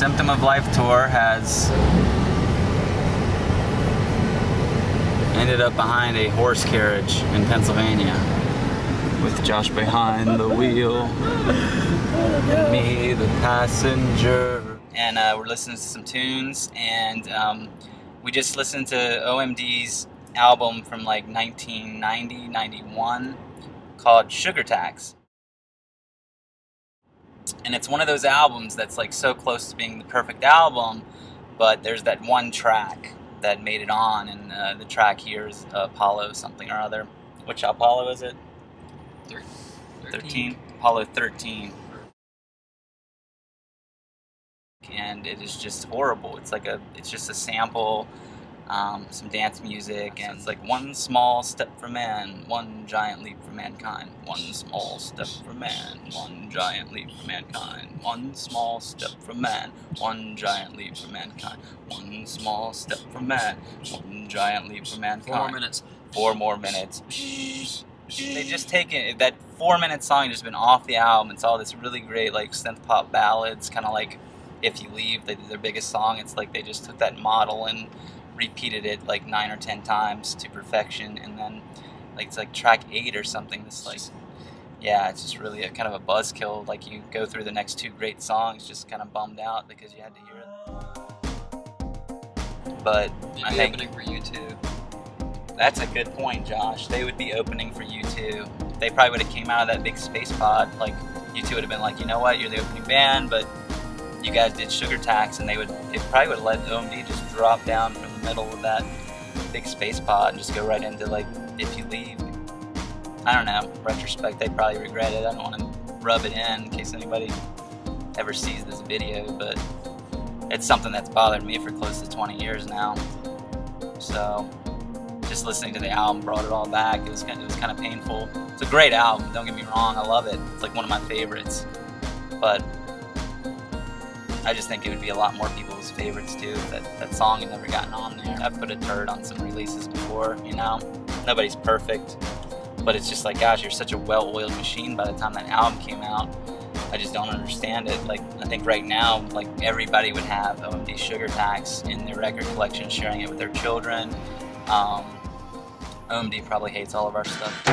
Symptom of Life tour has ended up behind a horse carriage in Pennsylvania with Josh behind the wheel and me the passenger. And we're listening to some tunes, and we just listened to OMD's album from like 1990, 91 called Sugar Tax. And it's one of those albums that's like so close to being the perfect album, but there's that one track that made it on, and the track here is Apollo something or other. Which Apollo is it? 13? Apollo 13. And it is just horrible. It's just a sample, some dance music, and it's like one small step for man, one giant leap for mankind. One small step for man, one giant leap for mankind. One small step for man, one giant leap for mankind. One small step for man, one giant leap for mankind. 4 more minutes. 4 more minutes. They just taken that 4-minute song just been off the album. It's all this really great like synth pop ballads, kind of like If You Leave, they did their biggest song. It's like they just took that model and repeated it like 9 or 10 times to perfection, and then like it's like track 8 or something. This like, yeah, it's just really a kind of a buzzkill. Like you go through the next 2 great songs, just kind of bummed out because you had to hear it. But I think opening for U2. That's a good point, Josh. They would be opening for U2. They probably would have came out of that big space pod. Like U2 would have been like, you know what, you're the opening band, but you guys did Sugar Tax, and they probably would have let OMD just drop down from the middle of that big space pod and just go right into like If You Leave. I don't know. In retrospect, they probably regret it. I don't want to rub it in case anybody ever sees this video, but it's something that's bothered me for close to 20 years now. So just listening to the album brought it all back. It was kind of painful. It's a great album. Don't get me wrong. I love it. It's like one of my favorites. But I just think it would be a lot more people's favorites too. That song had never gotten on there. I've put a turd on some releases before, you know. Nobody's perfect, but it's just like, gosh, you're such a well-oiled machine by the time that album came out. I just don't understand it. Like, I think right now, like everybody would have OMD Sugar Tax in their record collection, sharing it with their children. OMD probably hates all of our stuff.